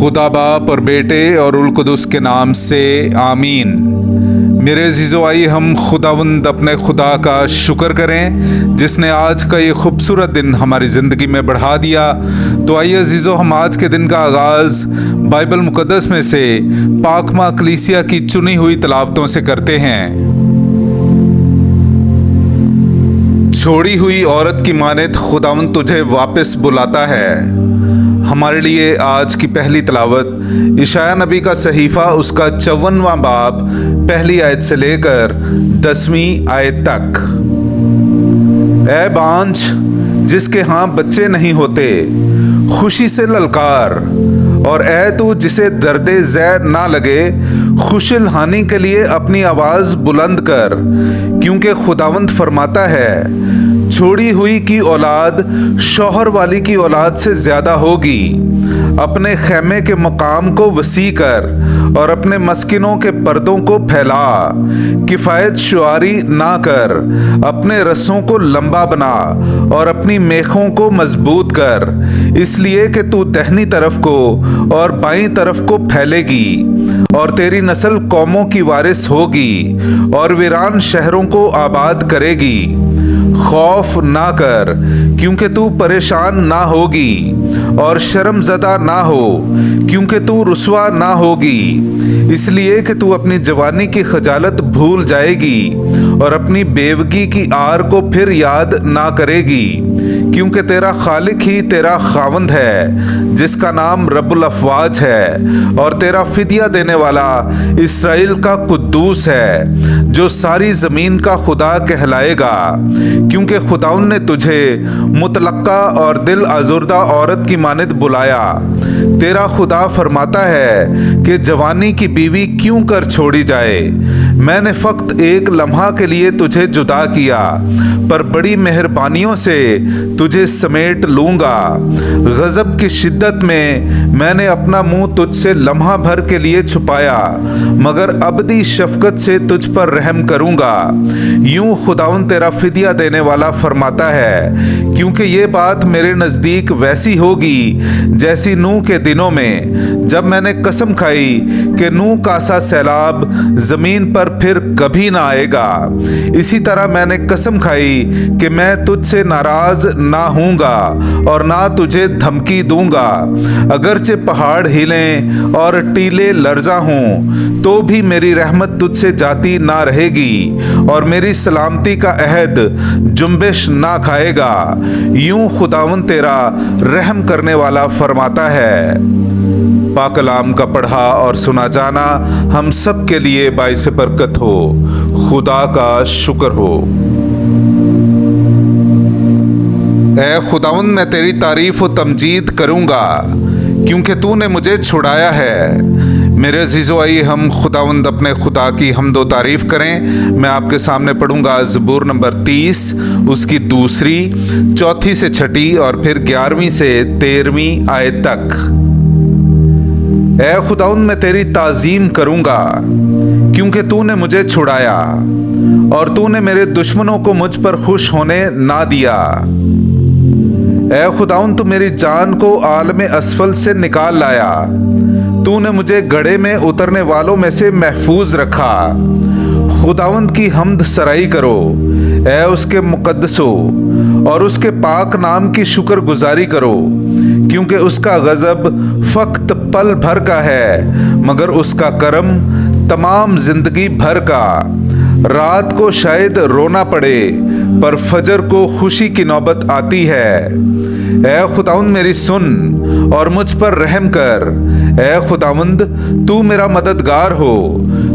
खुदा बाप और बेटे और उल कुदुस के नाम से आमीन। मेरे अजीज़ो, आइए हम खुदावंद अपने खुदा का शुक्र करें जिसने आज का ये खूबसूरत दिन हमारी ज़िंदगी में बढ़ा दिया। तो आइए अजीज़ो, हम आज के दिन का आगाज़ बाइबल मुक़द्दस में से पाकमा कलीसिया की चुनी हुई तलावतों से करते हैं। छोड़ी हुई औरत की मानद खुदावंद तुझे वापस बुलाता है। हमारे लिए आज की पहली तलावत इशाया नबी का सहीफ़ा उसका 54वां बाब पहली आयत से लेकर 10वीं आयत तक। ऐ बांझ जिसके यहाँ बच्चे नहीं होते, खुशी से ललकार, और ऐ तू जिसे दर्दे ज़ैर ना लगे, खुशिल हानि के लिए अपनी आवाज़ बुलंद कर, क्योंकि खुदावंद फरमाता है छोड़ी हुई की औलाद शौहर वाली की औलाद से ज़्यादा होगी। अपने खैमे के मकाम को वसी कर और अपने मस्किनों के पर्दों को फैला। किफ़ायत शुआरी ना कर, अपने रस्सों को लंबा बना और अपनी मेखों को मजबूत कर, इसलिए कि तू दाहिनी तरफ को और बाईं तरफ को फैलेगी और तेरी नस्ल कौमों की वारिस होगी और वीरान शहरों को आबाद करेगी। खौफ ना कर, क्योंकि तू परेशान ना होगी, और शर्मज़दा ना हो, क्योंकि तू रुसवा ना होगी, इसलिए कि तू अपनी जवानी की खजालत भूल जाएगी और अपनी बेवगी की आर को फिर याद ना करेगी, क्योंकि तेरा खालिक ही तेरा खावंद है जिसका नाम रब्बुल अफ़वाज है, और तेरा फिदिया देने वाला इस्राएल का कुद्दूस है जो सारी ज़मीन का खुदा कहलाएगा। क्योंकि खुदाउन ने तुझे मुतलक्का और दिल आज़ुर्दा औरत की मानद बुलाया। तेरा खुदा फरमाता है कि जवानी की बीवी क्यों कर छोड़ी जाए। मैंने फ़क्त एक लम्हा के लिए तुझे जुदा किया, पर बड़ी मेहरबानियों से तुझे समेट लूँगा। गज़ब की शिद्दत में मैंने अपना मुंह तुझसे लम्हा भर के लिए छुपाया, मगर अबदी शफ़क़त से तुझ पर रहम करूँगा। यूँ खुदाउन तेरा फिदिया देने वाला फरमाता है, क्योंकि ये बात मेरे नज़दीक वैसी होगी जैसी नूह के दिनों में, जब मैंने कसम खाई कि नूह का सा सैलाब ज़मीन पर फिर कभी ना आएगा। इसी तरह मैंने कसम खाई कि मैं तुझसे नाराज़ ना हूँगा और ना तुझे धमकी दूँगा। अगरचे पहाड़ हिलें और टीले लर्जा हों, तो भी मेरी रहमत तुझसे जाती ना रहेगी और मेरी सलामती का अहद जुम्बिश ना खाएगा। यूं खुदावंद तेरा रहम करने वाला फरमाता है। पाक कलाम का पढ़ा और सुना जाना हम सब के लिए बाइस बरकत हो। खुदा का शुक्र हो। ऐ खुदावंद, मैं तेरी तारीफ व तमजीद करूँगा, क्योंकि तूने मुझे छुड़ाया है। मेरे अजीज़ो, आइए हम खुदावंद अपने खुदा की हमदो तारीफ़ करें। मैं आपके सामने पढ़ूँगा ज़बूर नंबर 30, उसकी दूसरी, चौथी से छठी और फिर 11वीं से 13वीं आयत तक। ऐ खुदावंद, मैं तेरी ताज़ीम करूँगा, क्योंकि तूने मुझे छुड़ाया और तूने मेरे दुश्मनों को मुझ पर खुश होने ना दिया। ऐ खुदावंद, तू मेरी जान को आलम असफल से निकाल लाया। तूने मुझे गड्ढे में उतरने वालों में से महफूज रखा। खुदावंद की हम्द सराई करो, ऐ उसके मुकद्दसो, और उसके पाक नाम की शुक्रगुजारी करो, क्योंकि उसका गज़ब फ़क्त पल भर का है, मगर उसका करम तमाम ज़िंदगी भर का। रात को शायद रोना पड़े, पर फजर को खुशी की नौबत आती है। ऐ खुदावंद, मेरी सुन और मुझ पर रहम कर। ऐ खुदावंद, तू मेरा मददगार हो।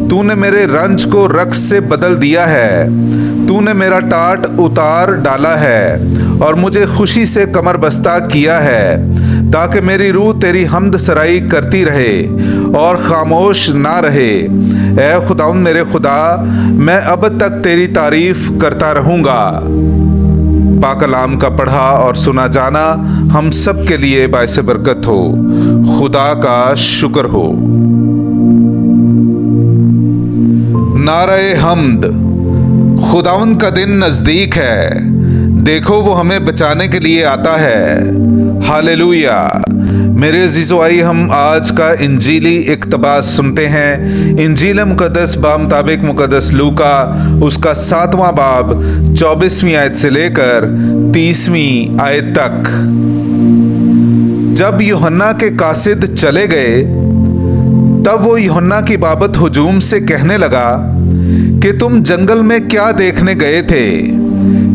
तूने मेरे रंज को रक्स से बदल दिया है। तूने मेरा टाट उतार डाला है और मुझे खुशी से कमर बस्ता किया है, ताकि मेरी रूह तेरी हम्द सराई करती रहे और खामोश ना रहे। ऐ खुदावंद मेरे खुदा, मैं अब तक तेरी तारीफ करता रहूँगा। पाक कलाम का पढ़ा और सुना जाना हम सब के लिए बाइस बरकत हो। खुदा का शुक्र हो। नारे हम्द। खुदावंद का दिन नज़दीक है, देखो वो हमें बचाने के लिए आता है। हालेलुया। मेरे अजीज़ो, आइए हम आज का इंजीली इक़्तिबास सुनते हैं। इंजील मुक़द्दस बामुताबिक मुक़द्दस लूका उसका 7वां बाब 24वीं आयत से लेकर 30वीं आयत तक। जब यूहन्ना के कासिद चले गए तब वो यूहन्ना की बाबत हुजूम से कहने लगा कि तुम जंगल में क्या देखने गए थे?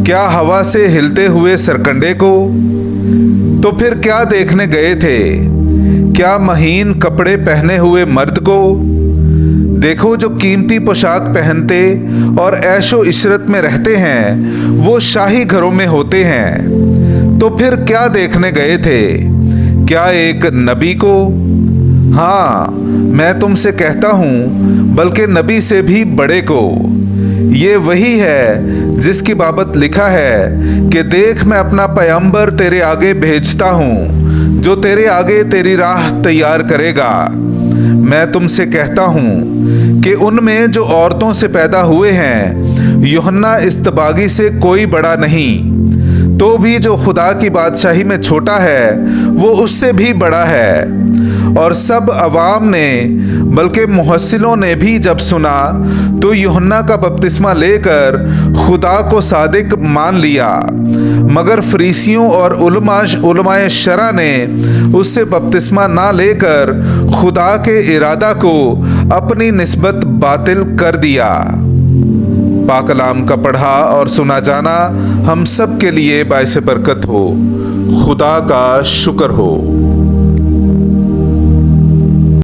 क्या हवा से हिलते हुए सरकंडे को? तो फिर क्या देखने गए थे? क्या महीन कपड़े पहने हुए मर्द को? देखो, जो कीमती पोशाक पहनते और ऐशो इशरत में रहते हैं वो शाही घरों में होते हैं। तो फिर क्या देखने गए थे? क्या एक नबी को? हाँ, मैं तुमसे कहता हूँ, बल्कि नबी से भी बड़े को। ये वही है जिसकी बाबत लिखा है कि देख, मैं अपना पैगंबर तेरे आगे भेजता हूँ, जो तेरे आगे तेरी राह तैयार करेगा। मैं तुमसे कहता हूँ कि उनमें जो औरतों से पैदा हुए हैं, यूहन्ना इस्तबागी से कोई बड़ा नहीं। तो भी जो खुदा की बादशाही में छोटा है वो उससे भी बड़ा है। और सब अवाम ने, बल्कि मुहस्सिलों ने भी जब सुना तो यूहन्ना का बपतिस्मा लेकर खुदा को सादिक मान लिया। मगर फरीसियों और उलमाए शरा ने उससे बपतिस्मा ना लेकर खुदा के इरादा को अपनी निस्बत बातिल कर दिया। पाक कलाम का पढ़ा और सुना जाना हम सब के लिए बाइस बरकत हो। खुदा का शुक्र हो।